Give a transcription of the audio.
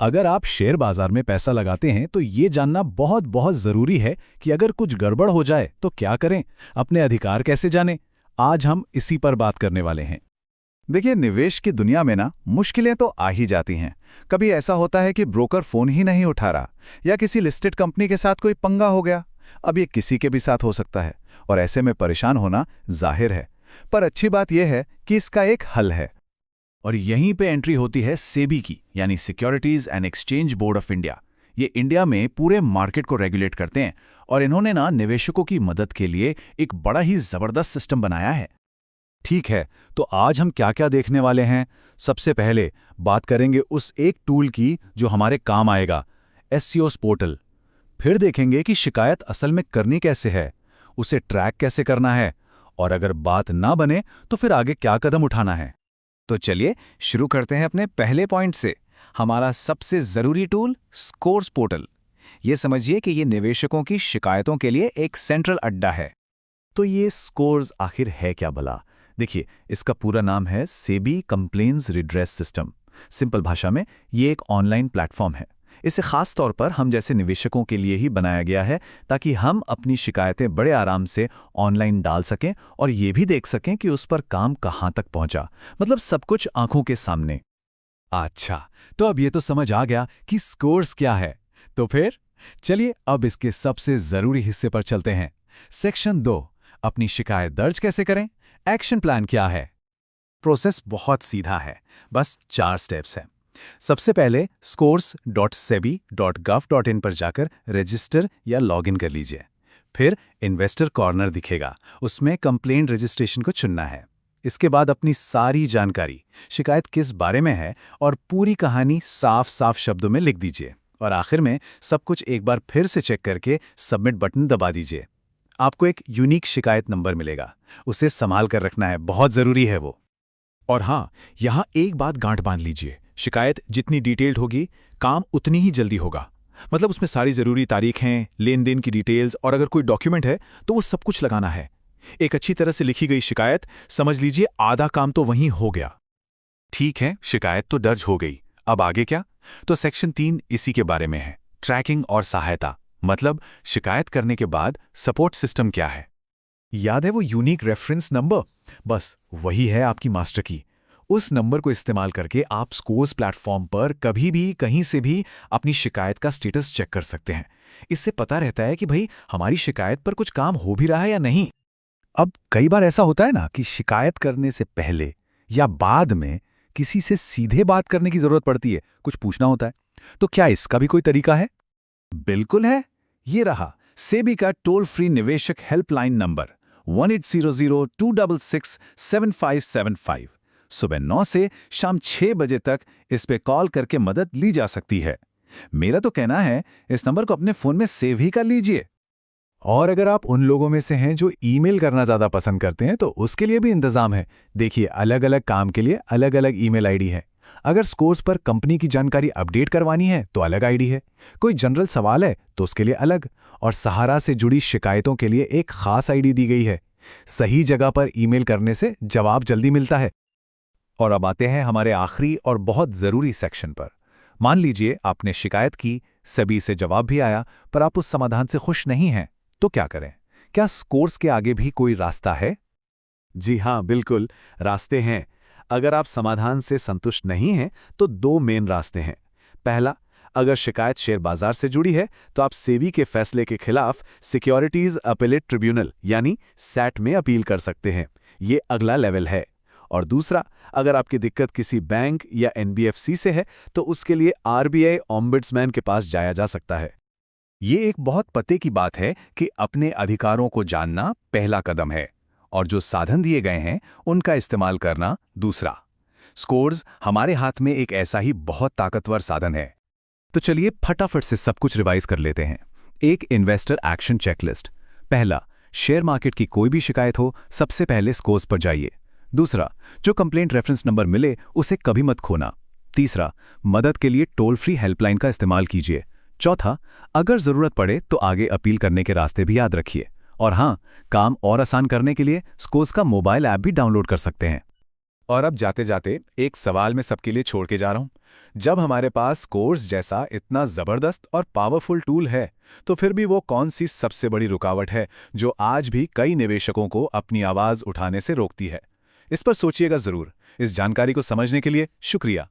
अगर आप शेयर बाजार में पैसा लगाते हैं तो ये जानना बहुत बहुत जरूरी है कि अगर कुछ गड़बड़ हो जाए तो क्या करें, अपने अधिकार कैसे जानें। आज हम इसी पर बात करने वाले हैं। देखिए, निवेश की दुनिया में ना मुश्किलें तो आ ही जाती हैं। कभी ऐसा होता है कि ब्रोकर फोन ही नहीं उठा रहा, या किसी लिस्टेड कंपनी के साथ कोई पंगा हो गया। अब ये किसी के भी साथ हो सकता है, और ऐसे में परेशान होना जाहिर है। पर अच्छी बात यह है कि इसका एक हल है। और यहीं पे एंट्री होती है सेबी की, यानी securities and exchange board of India. ये इंडिया में पूरे मार्केट को रेगुलेट करते हैं, और इन्होंने ना निवेशकों की मदद के लिए एक बड़ा ही जबरदस्त सिस्टम बनाया है। ठीक है, तो आज हम क्या क्या देखने वाले हैं। सबसे पहले बात करेंगे उस एक टूल की जो हमारे काम आएगा, एससीओ पोर्टल। फिर देखेंगे कि शिकायत असल में करनी कैसे है, उसे ट्रैक कैसे करना है, और अगर बात ना बने तो फिर आगे क्या कदम उठाना है। तो चलिए शुरू करते हैं अपने पहले पॉइंट से, हमारा सबसे जरूरी टूल स्कोर्स पोर्टल। ये समझिए कि ये निवेशकों की शिकायतों के लिए एक सेंट्रल अड्डा है। तो ये स्कोर्स आखिर है क्या भला? देखिए, इसका पूरा नाम है SEBI complaints redress system. Simple भाषा में ये एक ऑनलाइन प्लेटफॉर्म है। इसे खास तौर पर हम जैसे निवेशकों के लिए ही बनाया गया है, ताकि हम अपनी शिकायतें बड़े आराम से ऑनलाइन डाल सकें और ये भी देख सकें कि उस पर काम कहां तक पहुंचा। मतलब सब कुछ आंखों के सामने। अच्छा, तो अब ये तो समझ आ गया कि स्कोर्स क्या है। तो फिर चलिए अब इसके सबसे जरूरी हिस्से पर चलते हैं। सेक्शन 2, अपनी शिकायत दर्ज कैसे करें, एक्शन प्लान क्या है। प्रोसेस बहुत सीधा है, बस 4 स्टेप्स हैं। सबसे पहले scores.sebi.gov.in पर जाकर रजिस्टर या लॉगिन कर लीजिए। फिर इन्वेस्टर कॉर्नर दिखेगा, उसमें कंप्लेंट रजिस्ट्रेशन को चुनना है। इसके बाद अपनी सारी जानकारी, शिकायत किस बारे में है और पूरी कहानी साफ साफ शब्दों में लिख दीजिए। और आखिर में सब कुछ एक बार फिर से चेक करके सबमिट बटन दबा दीजिए। आपको एक यूनिक शिकायत नंबर मिलेगा, उसे संभाल कर रखना है, बहुत जरूरी है वो। और हाँ, यहाँ एक बात गांठ बांध लीजिए, शिकायत जितनी डिटेल्ड होगी काम उतनी ही जल्दी होगा। मतलब उसमें सारी जरूरी तारीखें, लेन देन की डिटेल्स, और अगर कोई डॉक्यूमेंट है तो वो सब कुछ लगाना है। एक अच्छी तरह से लिखी गई शिकायत, समझ लीजिए आधा काम तो वहीं हो गया। ठीक है, शिकायत तो दर्ज हो गई, अब आगे क्या? तो सेक्शन 3 इसी के बारे में है, ट्रैकिंग और सहायता। मतलब शिकायत करने के बाद सपोर्ट सिस्टम क्या है। याद है वो यूनिक रेफरेंस नंबर? बस वही है आपकी मास्टर की। उस नंबर को इस्तेमाल करके आप स्कोर्स प्लेटफॉर्म पर कभी भी कहीं से भी अपनी शिकायत का स्टेटस चेक कर सकते हैं। इससे पता रहता है कि भाई हमारी शिकायत पर कुछ काम हो भी रहा है या नहीं। अब कई बार ऐसा होता है ना कि शिकायत करने से पहले या बाद में किसी से सीधे बात करने की जरूरत पड़ती है, कुछ पूछना होता है। तो क्या इसका भी कोई तरीका है? बिल्कुल है, ये रहा सेबी का टोल फ्री निवेशक हेल्पलाइन नंबर 1800-266-7575। सुबह 9 से शाम 6 बजे तक इस पे कॉल करके मदद ली जा सकती है। मेरा तो कहना है इस नंबर को अपने फोन में सेव ही कर लीजिए। और अगर आप उन लोगों में से हैं जो ईमेल करना ज़्यादा पसंद करते हैं तो उसके लिए भी इंतज़ाम है। देखिए, अलग अलग काम के लिए अलग अलग ईमेल आईडी है। अगर स्कोर्स पर कंपनी की जानकारी अपडेट करवानी है तो अलग आईडी है, कोई जनरल सवाल है तो उसके लिए अलग, और सहारा से जुड़ी शिकायतों के लिए एक खास आईडी दी गई है। सही जगह पर ईमेल करने से जवाब जल्दी मिलता है। और अब आते हैं हमारे आखिरी और बहुत ज़रूरी सेक्शन पर। मान लीजिए आपने शिकायत की, सेबी से जवाब भी आया, पर आप उस समाधान से खुश नहीं हैं, तो क्या करें? क्या स्कोर्स के आगे भी कोई रास्ता है? जी हाँ, बिल्कुल रास्ते हैं। अगर आप समाधान से संतुष्ट नहीं हैं तो 2 मेन रास्ते हैं। पहला, अगर शिकायत शेयर बाजार से जुड़ी है तो आप सेबी के फैसले के खिलाफ सिक्योरिटीज अपीलेट ट्रिब्यूनल यानी सैट में अपील कर सकते हैं। ये अगला लेवल है। और दूसरा, अगर आपकी दिक्कत किसी बैंक या एनबीएफसी से है तो उसके लिए आरबीआई ओम्बुड्समैन के पास जाया जा सकता है। ये एक बहुत पते की बात है कि अपने अधिकारों को जानना पहला कदम है, और जो साधन दिए गए हैं उनका इस्तेमाल करना दूसरा। स्कोर्स हमारे हाथ में एक ऐसा ही बहुत ताकतवर साधन है। तो चलिए फटाफट से सब कुछ रिवाइज कर लेते हैं। एक इन्वेस्टर एक्शन चेकलिस्ट। पहला, शेयर मार्केट की कोई भी शिकायत हो सबसे पहले स्कोर्स पर जाइए। दूसरा, जो कंप्लेंट रेफरेंस नंबर मिले उसे कभी मत खोना। तीसरा, मदद के लिए टोल फ्री हेल्पलाइन का इस्तेमाल कीजिए। चौथा, अगर जरूरत पड़े तो आगे अपील करने के रास्ते भी याद रखिए। और हाँ, काम और आसान करने के लिए स्कोर्स का मोबाइल ऐप भी डाउनलोड कर सकते हैं। और अब जाते जाते एक सवाल मैं सबके लिए छोड़ के जा रहा हूं। जब हमारे पास स्कोर्स जैसा इतना जबरदस्त और पावरफुल टूल है, तो फिर भी वो कौन सी सबसे बड़ी रुकावट है जो आज भी कई निवेशकों को अपनी आवाज उठाने से रोकती है? इस पर सोचिएगा जरूर। इस जानकारी को समझने के लिए शुक्रिया।